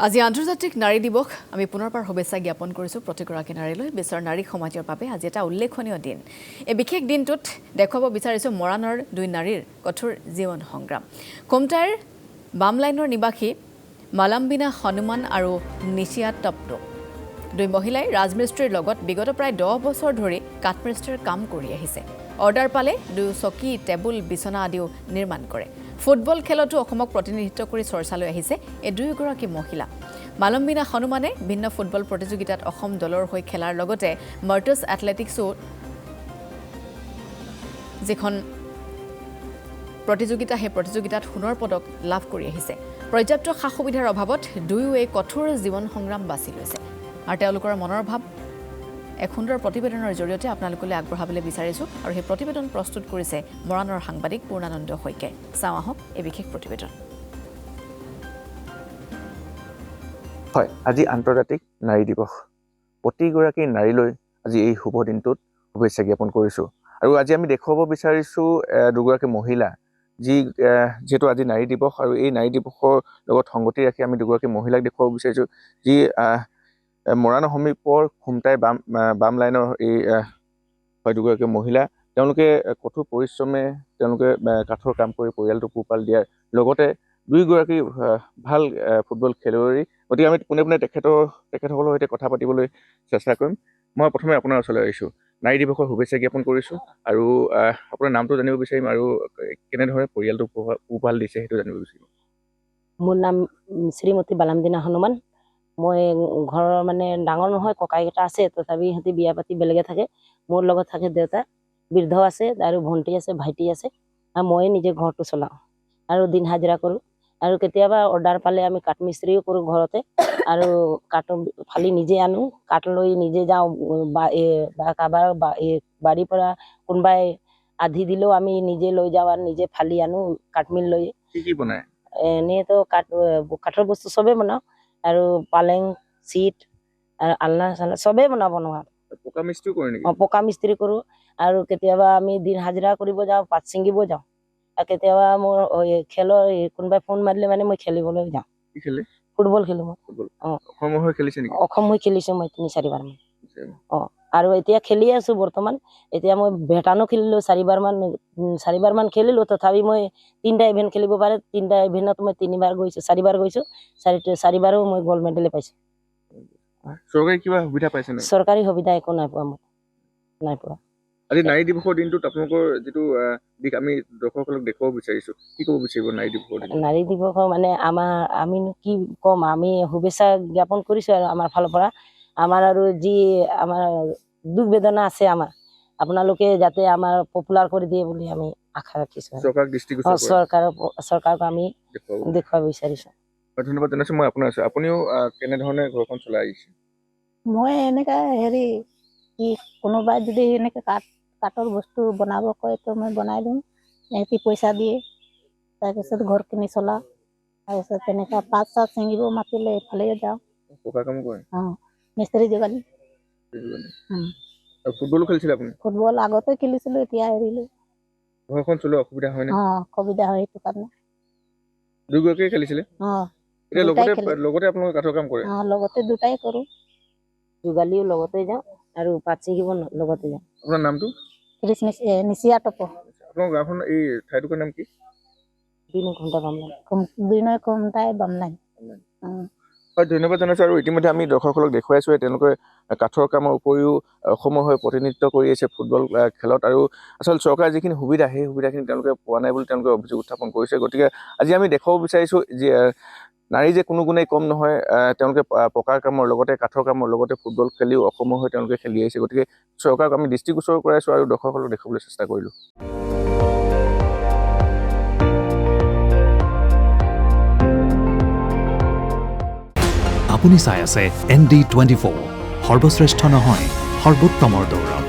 আজি আন্তৰ্জাতিক নাৰী দিৱস আমি পুনৰবাৰ শুভেচ্ছা জ্ঞাপন কৰিছোঁ প্ৰতিগৰাকী নাৰীলৈ বিশ্বৰ নাৰী সমাজৰ বাবে আজি এটা উল্লেখনীয় দিন এই বিশেষ দিনটোত দেখুৱাব বিচাৰিছোঁ মৰাণৰ দুই নাৰীৰ কঠোৰ জীৱন সংগ্ৰাম কোমটাইৰ বামলাইনৰ নিবাসী মালাম্বিনা হনুমান আৰু নিচিয়া টপটো দুই মহিলাই ৰাজমিস্ত্ৰীৰ লগত বিগত প্ৰায় 10 বছৰ ধৰি কাঠমিস্ত্ৰীৰ কাম কৰি আহিছে অৰ্ডাৰ পালে দুই চকী টেবুল বিছনা আদিও নিৰ্মাণ কৰে ফুটবল খেলতো অসমক প্ৰতিনিধিত্ব কৰি চৰ্চালৈ আহিছে এই দুয়োগৰাকী মহিলা মালম্বিনা হনুমানে ভিন্ন ফুটবল প্ৰতিযোগিতাত অসম দলৰ হৈ খেলাৰ লগতে মাৰ্টাৰ্ছ এথলেটিক্সো যিখন প্ৰতিযোগিতা সেই প্ৰতিযোগিতাত সোণৰ পদক লাভ কৰি আহিছে পৰ্যাপ্ত সা-সুবিধাৰ অভাৱত দুয়োৱে কঠোৰ জীৱন সংগ্ৰাম বাছি লৈছে আৰু তেওঁলোকৰ মনৰ ভাৱ এক সুন্দৰ প্ৰতিবেদনৰ জৰিয়তে আপোনালোকলৈ আগবঢ়াবলৈ বিচাৰিছোঁ আৰু সেই প্ৰতিবেদন প্ৰস্তুত কৰিছে মৰাণৰ সাংবাদিক পূৰ্ণানন্দ শইকীয়াই চাওঁ আহক এই বিশেষ প্ৰতিবেদন হয় আজি আন্তৰ্জাতিক নাৰী দিৱস প্ৰতিগৰাকী নাৰীলৈ আজি এই শুভ দিনটোত শুভেচ্ছা জ্ঞাপন কৰিছোঁ আৰু আজি আমি দেখুৱাব বিচাৰিছোঁ দুগৰাকী মহিলা যেহেতু আজি নাৰী দিৱস আৰু এই নাৰী দিৱসৰ লগত সংগতি ৰাখি আমি দুগৰাকী মহিলাক দেখুৱাব বিচাৰিছোঁ যি মৰাণৰ সমীপৰ খুমটাই বাম লাইনৰ এই হয় দুগৰাকী মহিলা তেওঁলোকে কঠোৰ পৰিশ্ৰমে তেওঁলোকে কাঠৰ কাম কৰি পৰিয়ালটো পোহপাল দিয়াৰ লগতে দুয়োগৰাকী ভাল ফুটবল খেলুৱৈ গতিকে আমি পোনে পোনে তেখেতসকলৰ সৈতে কথা পাতিবলৈ চেষ্টা কৰিম মই প্ৰথমে আপোনাৰ ওচৰলৈ আহিছোঁ নাৰী দিৱসৰ শুভেচ্ছা জ্ঞাপন কৰিছোঁ আৰু আপোনাৰ নামটো জানিব বিচাৰিম আৰু কেনেদৰে পৰিয়ালটো পোহপাল দিছে সেইটো জানিব বিচাৰিম মোৰ নাম শ্ৰীমতী বালাম্বিনা হনুমান মই ঘৰৰ মানে ডাঙৰ নহয় ককাইকেইটা আছে তথাপি সিহঁতি বিয়া পাতি বেলেগে থাকে মোৰ লগত থাকে দেউতা বৃদ্ধ আছে আৰু ভণ্টি আছে ভাইটি আছে আৰু মই নিজে ঘৰটো চলাওঁ আৰু দিন হাজিৰা কৰোঁ আৰু কেতিয়াবা অৰ্ডাৰ পালে আমি কাঠমিস্ত্ৰীও কৰোঁ ঘৰতে আৰু কাঠ ফালি নিজে আনো কাঠ লৈ নিজে যাওঁ বা কাৰোবাৰ বাৰীৰ পৰা কোনোবাই আধি দিলেও আমি নিজে লৈ যাওঁ আৰু নিজে ফালি আনো কাঠমিল লৈ কি বনায় এনেইতো কাঠৰ বস্তু চবেই বনাওঁ আৰু পালেং চিট আৰু আলনা চালনা চবেই বনোৱা পকা মিস্ত্ৰী কৰে নেকি পকা মিস্ত্ৰী কৰোঁ আৰু কেতিয়াবা আমি দিন হাজিৰা কৰিব যাওঁ পাত ছিঙিব যাওঁ আৰু কেতিয়াবা মোৰ খেলৰ কোনোবাই ফোন মাৰিলে মানে মই খেলিবলৈ যাওঁ কি খেলে ফুটবল খেলোঁ মই অসমৰ হৈ খেলিছে নেকি অসম হৈ খেলিছোঁ মই 3-4 বাৰমান আৰু এতিয়া খেলি আছোঁ বৰ্তমান এতিয়া মই ভেটানো খেলিলোঁ 4 বাৰমান খেলিলোঁ তথাপি মই 3টা ইভেণ্ট খেলিব পাৰে 3টা ইভেণ্টত মই 3বাৰ গৈছোঁ 4বাৰ গৈছোঁ 4বাৰো মই গ'ল্ড মেডেলে পাইছোঁ চৰকাৰী কিবা সুবিধা পাইছে নে চৰকাৰী সুবিধা একো নাই পোৱা মই নাই পোৱা আজি নাৰী দিৱসৰ দিনটোত আপোনালোকৰ যিটো দিশ আমি দৰ্শকসকলক দেখুৱাব বিচাৰিছোঁ কি ক'ব বিচাৰিব নাৰী দিৱসৰ দিন নাৰী দিৱসৰ মানে আমিনো কি ক'ম আমি শুভেচ্ছা জ্ঞাপন কৰিছোঁ আৰু আমাৰ ফালৰ পৰা আমাৰ আৰু যি আমাৰ দুখ বেদনা আছে আমাৰ আপোনালোকে যাতে আমাৰ পপুলাৰ কৰি দিয়ে বুলি আমি আশা ৰাখিছোঁ চৰকাৰক আমি দেখুৱাব বিচাৰিছোঁ ধন্যবাদ জনাইছোঁ মই আপোনাৰ আছোঁ আপুনিও কেনেধৰণে ঘৰখন চলাই আহিছে মই এনেকৈ কি কোনোবাই যদি এনেকৈ কাঠৰ বস্তু বনাব কয় তো মই বনাই দিওঁ সিহঁতি পইচা দিয়ে তাৰপিছত ঘৰখিনি চলাওঁ তাৰপিছত তেনেকৈ পাত চাত ছিঙিব মাতিলে এইফালে যাওঁ পকা কাম কৰে মিস্ত্ৰী যোগালী ফুটবলো খেলিছিলে আপুনি ফুটবল আগতে খেলিছিলোঁ এতিয়া এৰিলোঁ ঘৰখন চলোৱা অসুবিধা হয় নে অসুবিধা হয় সেইটো কাৰণে দুয়োগৰাকীয়ে খেলিছিলে এতিয়া লগতে আপোনালোকে কাঠৰ কাম কৰে লগতে দুটাই কৰোঁ যোগালীও লগতে যাওঁ আৰু পাত ছিঙিব লগতে যাওঁ আপোনাৰ নামটো নিচিয়া টপ আপোনাৰ গাঁওখন এই ঠাইটুকুৰ নাম কি 2 ঘণ্টা বামলাইন 2 ঘণ্টাই বামলাইন হয় ধন্যবাদ জনাইছোঁ আৰু ইতিমধ্যে আমি দৰ্শকসকলক দেখুৱাইছোঁ তেওঁলোকে কাঠৰ কামৰ উপৰিও অসমৰ হৈ প্ৰতিনিধিত্ব কৰি আছে ফুটবল খেলত আৰু আচলতে চৰকাৰৰ যিখিনি সুবিধা সেই সুবিধাখিনি তেওঁলোকে পোৱা নাই বুলি তেওঁলোকে অভিযোগ উত্থাপন কৰিছে গতিকে আজি আমি দেখুৱাব বিচাৰিছোঁ যে নাৰী যে কোনো গুণেই কম নহয় তেওঁলোকে পকাৰ কামৰ লগতে কাঠৰ কামৰ লগতে ফুটবল খেলিও অসমৰ হৈ তেওঁলোকে খেলি আহিছে গতিকে চৰকাৰক আমি দৃষ্টিগোচৰ কৰাইছোঁ আৰু দৰ্শকসকলক দেখুৱাবলৈ চেষ্টা কৰিলোঁ আপুনি চাই আছে ND24 সৰ্বশ্ৰেষ্ঠ নহয় সৰ্বোত্তমৰ দৌৰত